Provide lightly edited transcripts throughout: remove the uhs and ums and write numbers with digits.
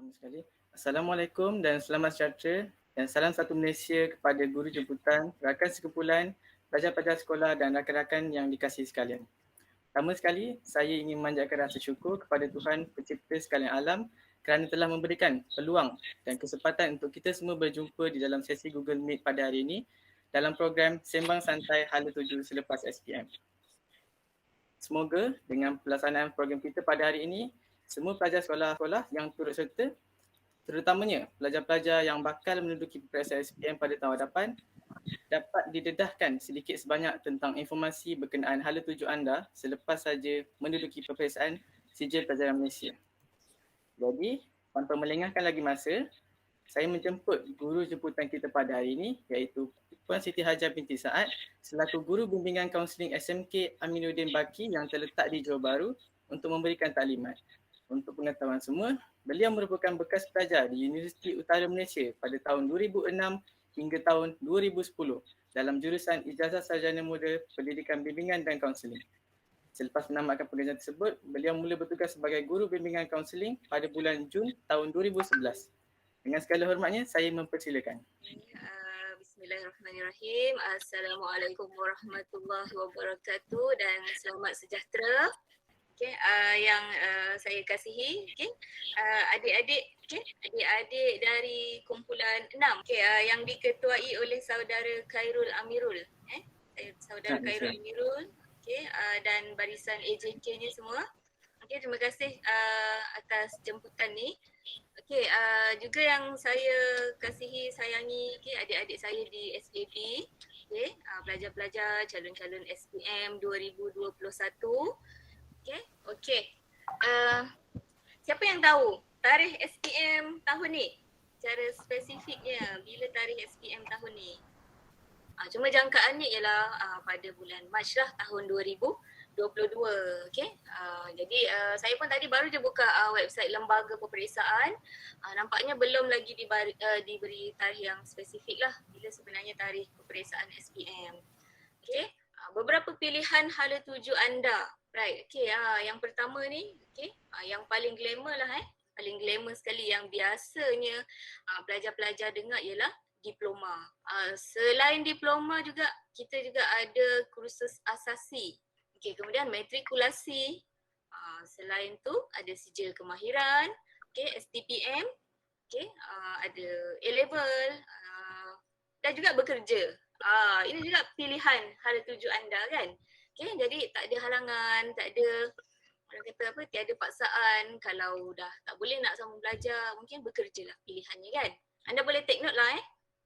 Pertama sekali, Assalamualaikum dan selamat sejahtera dan salam satu Malaysia kepada guru jemputan, rakan sekumpulan, pelajar-pelajar sekolah dan rakan-rakan yang dikasihi sekalian. Pertama sekali, saya ingin memanjatkan rasa syukur kepada Tuhan Pencipta sekalian alam kerana telah memberikan peluang dan kesempatan untuk kita semua berjumpa di dalam sesi Google Meet pada hari ini dalam program Sembang Santai Hala 7 selepas SPM. Semoga dengan pelaksanaan program kita pada hari ini, semua pelajar sekolah-sekolah yang turut serta, terutamanya pelajar-pelajar yang bakal menduduki peperiksaan SPM pada tahun hadapan, dapat didedahkan sedikit sebanyak tentang informasi berkenaan hala tuju anda selepas saja menduduki peperiksaan Sijil Pelajaran Malaysia. Jadi, tanpa melengahkan lagi masa, saya menjemput guru jemputan kita pada hari ini iaitu Puan Siti Hajar binti Saad selaku Guru Bimbingan Kaunseling SMK Aminuddin Baki yang terletak di Johor Bahru untuk memberikan taklimat. Untuk pengetahuan semua, beliau merupakan bekas pelajar di Universiti Utara Malaysia pada tahun 2006 hingga tahun 2010 dalam jurusan Ijazah Sarjana Muda Pendidikan Bimbingan dan Kaunseling. Selepas menamatkan pengajian tersebut, beliau mula bertugas sebagai Guru Bimbingan Kaunseling pada bulan Jun tahun 2011. Dengan segala hormatnya, saya mempersilakan. Bismillahirrahmanirrahim. Assalamualaikum warahmatullahi wabarakatuh dan selamat sejahtera. Yang saya kasihi, adik-adik, adik-adik dari kumpulan 6, yang diketuai oleh saudara Khairul Amirul, saudara Khairul Amirul, dan barisan AJK-nya semua. Terima kasih atas jemputan ni. Juga yang saya kasihi, sayangi adik-adik saya di SAB, pelajar-pelajar calon-calon SPM 2021. Siapa yang tahu tarikh SPM tahun ni? Secara spesifiknya, bila tarikh SPM tahun ni? Cuma jangkaannya ialah pada bulan Mac lah tahun 2022. Jadi saya pun tadi baru je buka website lembaga peperiksaan. Nampaknya belum lagi diberi tarikh yang spesifik lah bila sebenarnya tarikh peperiksaan SPM. Beberapa pilihan hala tuju anda. Right, yang pertama ni, yang paling glamour lah paling glamour sekali yang biasanya pelajar-pelajar dengar ialah diploma. Selain diploma juga, kita juga ada kursus asasi. Kemudian matrikulasi. Selain tu ada sijil kemahiran, STPM, ada A-level dan juga bekerja. Ini juga pilihan hala tuju anda kan. Jadi tak ada halangan, tak ada orang kata apa, tiada paksaan. Kalau dah tak boleh nak sambung belajar, mungkin bekerjalah pilihannya kan. Anda boleh take note lah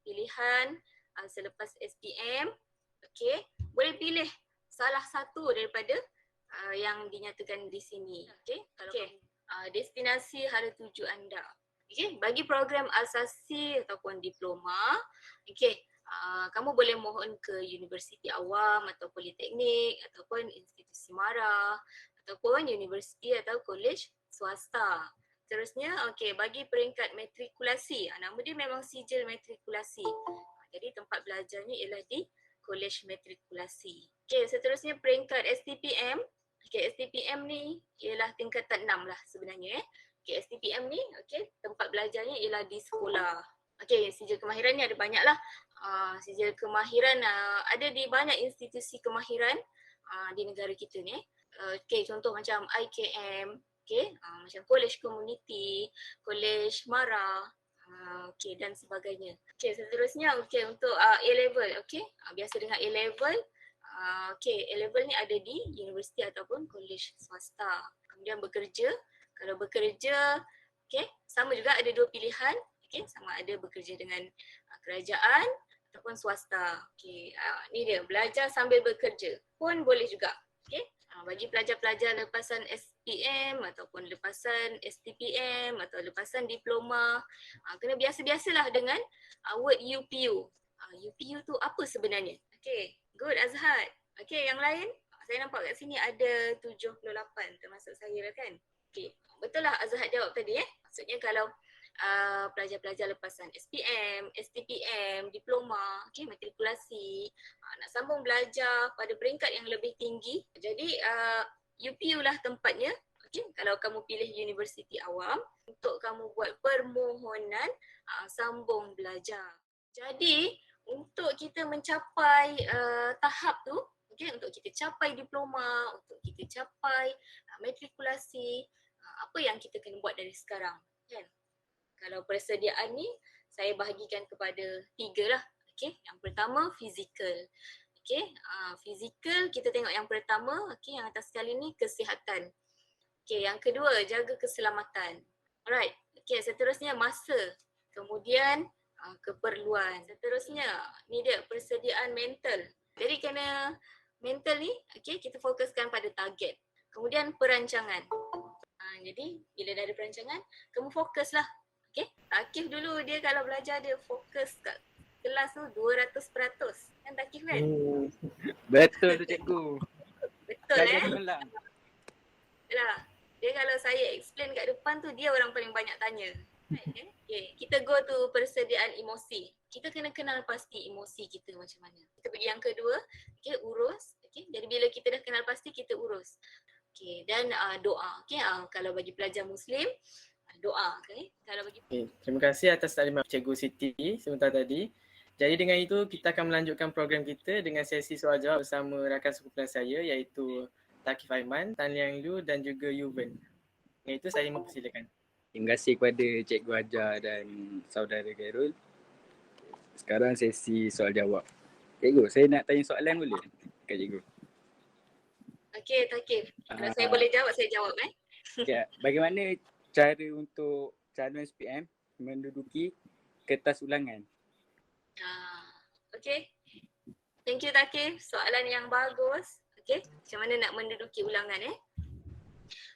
pilihan selepas SPM. Boleh pilih salah satu daripada yang dinyatakan di sini. Destinasi hala tuju anda. Bagi program asasi ataupun diploma, kamu boleh mohon ke universiti awam atau politeknik ataupun institusi MARA ataupun universiti atau kolej swasta. Seterusnya, bagi peringkat matrikulasi, nama dia memang sijil matrikulasi. Jadi tempat belajarnya ialah di kolej matrikulasi. Seterusnya peringkat STPM. STPM ni ialah tingkatan 6 lah sebenarnya. STPM ni, tempat belajarnya ialah di sekolah. Sijil kemahiran ni ada banyak lah. Sijil kemahiran ada di banyak institusi kemahiran di negara kita ni. Contoh macam IKM, macam kolej komuniti, kolej MARA, dan sebagainya. Seterusnya untuk A-level, biasa dengan A-level. A-level ni ada di universiti ataupun kolej swasta. Kemudian bekerja, kalau bekerja, sama juga ada dua pilihan. Sama ada bekerja dengan kerajaan ataupun swasta. Ni dia, belajar sambil bekerja pun boleh juga. Bagi pelajar-pelajar lepasan SPM ataupun lepasan STPM atau lepasan diploma, kena biasa-biasalah dengan word UPU. UPU tu apa sebenarnya? Good Azhar. Yang lain, saya nampak kat sini ada 78 termasuk saya lah kan. Betul lah Azhar jawab tadi Maksudnya kalau pelajar-pelajar lepasan SPM, STPM, diploma, matrikulasi, nak sambung belajar pada peringkat yang lebih tinggi. Jadi UPU lah tempatnya. Okay, kalau kamu pilih universiti awam, untuk kamu buat permohonan sambung belajar. Jadi untuk kita mencapai tahap tu, okay, untuk kita capai diploma, untuk kita capai matrikulasi, apa yang kita kena buat dari sekarang, kan? Kalau persediaan ni saya bahagikan kepada 3 lah. Okay, yang pertama fizikal. Okay, fizikal kita tengok yang pertama, okay, yang atas sekali ni kesihatan. Okay, yang kedua jaga keselamatan. Alright, okay, seterusnya masa. Kemudian keperluan. Seterusnya ni dia persediaan mental. Jadi kena mental ni, okay, kita fokuskan pada target. Kemudian perancangan. Jadi bila dah ada perancangan, kamu fokuslah. Okay, Takif dulu dia kalau belajar dia fokus kat kelas tu 200%. Kan Takif kan? Betul tu cikgu. Betul Belajar mengulang. Yalah. Dia kalau saya explain kat depan tu dia orang paling banyak tanya. Okay, kita go to persediaan emosi. Kita kena kenal pasti emosi kita macam mana. Kita pergi yang kedua, okay, urus. Okay, jadi bila kita dah kenal pasti kita urus. Okay, dan doa. Okay, kalau bagi pelajar Muslim, doa. Okay, kalau bagi Terima kasih atas taklimat Cikgu Siti sebentar tadi. Jadi dengan itu kita akan melanjutkan program kita dengan sesi soal jawab bersama rakan sekumpulan saya iaitu Takif Aiman, Tan Liang Lu dan juga Yuven. Dengan itu saya mempersilakan. Terima kasih kepada Cikgu Hajar dan saudara Khairul. Sekarang sesi soal jawab. Cikgu, saya nak tanya soalan boleh? Kat cikgu. Okay, Takif. Kalau saya boleh jawab, saya jawab. Ya, bagaimana cara untuk calon SPM menduduki kertas ulangan? Okay. Thank you Takif. Soalan yang bagus. Okay. Macam mana nak menduduki ulangan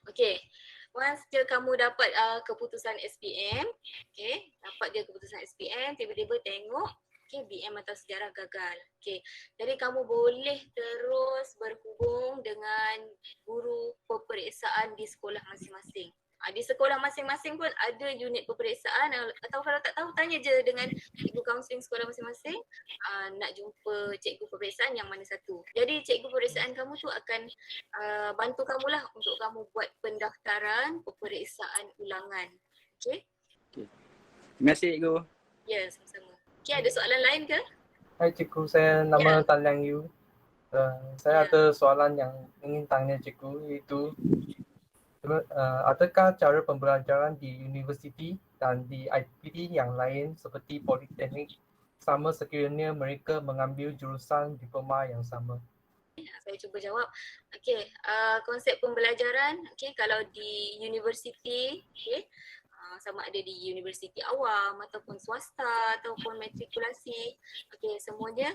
Okay. Once je kamu dapat keputusan SPM, okay, dapat je keputusan SPM, tiba-tiba tengok, okay, BM atau sejarah gagal. Okay. Jadi kamu boleh terus berhubung dengan guru peperiksaan di sekolah masing-masing. Di sekolah masing-masing pun ada unit peperiksaan atau kalau tak tahu tanya je dengan cikgu kaunseling sekolah masing-masing nak jumpa cikgu peperiksaan yang mana satu. Jadi cikgu peperiksaan kamu tu akan bantu kamulah untuk kamu buat pendaftaran peperiksaan ulangan. Okay? Terima kasih cikgu. Ya, sama-sama. Okay, ada soalan lain ke? Hai cikgu, saya nama Tan Liang Yu. Saya ada soalan yang ingin tanya cikgu, iaitu adakah cara pembelajaran di universiti dan di IPT yang lain seperti politeknik sama sekiranya mereka mengambil jurusan diploma yang sama? Saya cuba jawab. Okay, konsep pembelajaran, okay, kalau di universiti, okay, sama ada di universiti awam ataupun swasta ataupun matrikulasi, okay, semuanya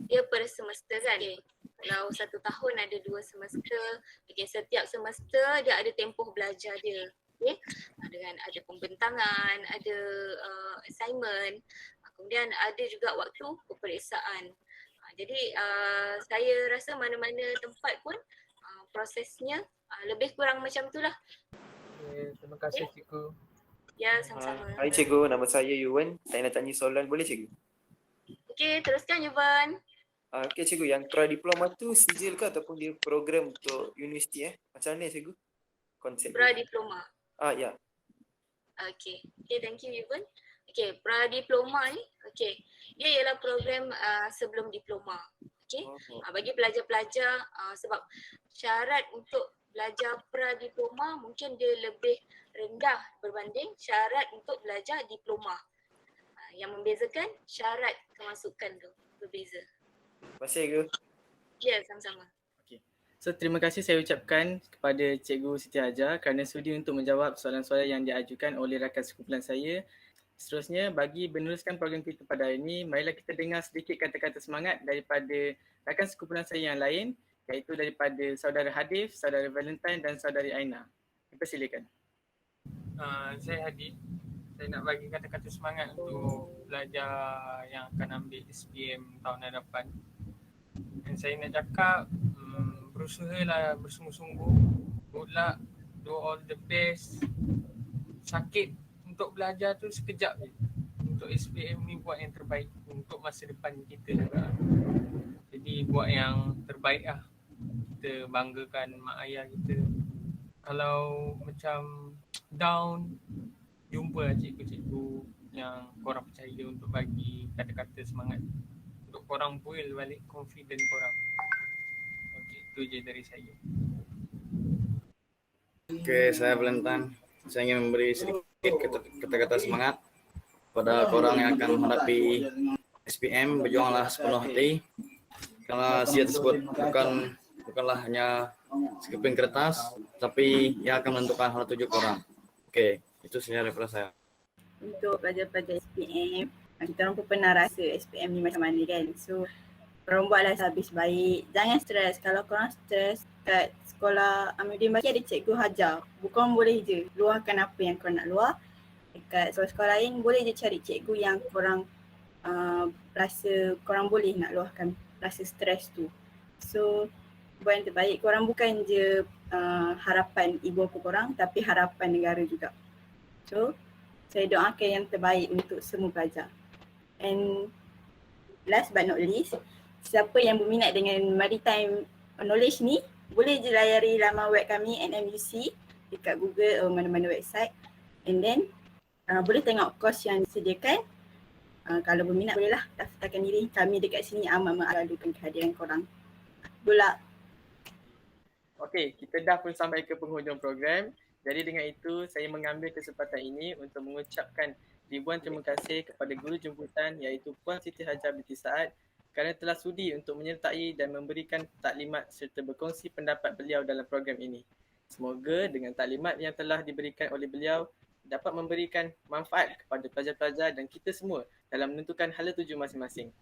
dia per semester kan. Okay. Kalau 1 tahun ada 2 semester, okay, setiap semester dia ada tempoh belajar dia. Okay. Dengan ada pembentangan, ada assignment, kemudian ada juga waktu peperiksaan. Jadi saya rasa mana-mana tempat pun prosesnya lebih kurang macam itulah. Okay, terima kasih cikgu. Ya, sama-sama. Hai cikgu, nama saya Yuven. Saya nak tanya soalan, boleh cikgu? Okey, teruskan Yuvan. Okey cikgu, yang pra-diploma tu sijil ke ataupun dia program untuk universiti Macam mana cikgu? Konsep Pra-diploma. Ya. Okey, thank you Yuvan. Okey, pra-diploma ni, okey, dia ialah program sebelum diploma. Okey, bagi pelajar-pelajar sebab syarat untuk belajar pra-diploma mungkin dia lebih rendah berbanding syarat untuk belajar diploma. Yang membezakan syarat kemasukan tu berbeza. Terima kasih cikgu. Ya, sama-sama. So terima kasih saya ucapkan kepada Cikgu Siti Hajar kerana sudi untuk menjawab soalan-soalan yang diajukan oleh rakan sekumpulan saya. Seterusnya, bagi meneruskan program kita pada hari ini, marilah kita dengar sedikit kata-kata semangat daripada rakan sekumpulan saya yang lain, iaitu daripada saudara Hadif, saudara Valentine dan saudari Aina. Dipersilakan. Saya Hadi. Saya nak bagi kata-kata semangat untuk pelajar yang akan ambil SPM tahun hadapan. Dan saya nak cakap, berusahalah bersungguh-sungguh. Good luck, do all the best. Sakit untuk belajar tu sekejap je. Untuk SPM ni buat yang terbaik untuk masa depan kita juga. Jadi buat yang terbaik lah. Kita banggakan mak ayah kita. Kalau macam down, jumpa cikgu-cikgu yang korang percaya untuk bagi kata-kata semangat untuk korang build balik confident korang. Okay, itu je dari saya. Oke, saya Valentine. Saya ingin memberi sedikit kata-kata semangat pada korang yang akan menghadapi SPM. Berjuanglah sepenuh hati, karena sia tersebut bukanlah hanya sekeping kertas, tapi yang akan menentukan hal tujuh korang. Oke, itu saja daripada saya. Untuk pelajar-pelajar SPM, kita orang pun pernah rasa SPM ni macam mana kan. So, korang buatlah habis baik. Jangan stres. Kalau korang stres kat sekolah Amiruddin Baki ada cikgu hajar. Bukan boleh je luahkan apa yang korang nak luah. Dekat sekolah-sekolah lain boleh je cari cikgu yang korang rasa korang boleh nak luahkan rasa stres tu. So, buat yang terbaik. Korang bukan je harapan ibu bapa korang, tapi harapan negara juga. So, saya doakan yang terbaik untuk semua pelajar. And last but not least, siapa yang berminat dengan maritime knowledge ni, boleh je layari laman web kami NMUC dekat Google atau mana-mana website. And then boleh tengok course yang disediakan. Kalau berminat bolehlah daftarkan diri. Kami dekat sini amat meradukan kehadiran korang. Good luck. Okey, kita dah pun sampai ke penghujung program. Jadi dengan itu, saya mengambil kesempatan ini untuk mengucapkan ribuan terima kasih kepada guru jemputan iaitu Puan Siti Hajah binti Saad kerana telah sudi untuk menyertai dan memberikan taklimat serta berkongsi pendapat beliau dalam program ini. Semoga dengan taklimat yang telah diberikan oleh beliau dapat memberikan manfaat kepada pelajar-pelajar dan kita semua dalam menentukan hala tuju masing-masing.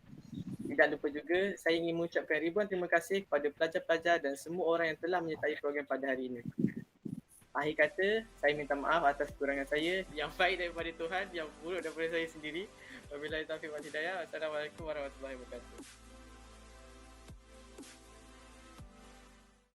Tidak lupa juga, saya ingin mengucapkan ribuan terima kasih kepada pelajar-pelajar dan semua orang yang telah menyertai program pada hari ini. Akhir kata, saya minta maaf atas kekurangan saya. Yang baik daripada Tuhan, yang buruk daripada saya sendiri. Wabillahi taufiq wal hidayah. Assalamualaikum warahmatullahi wabarakatuh.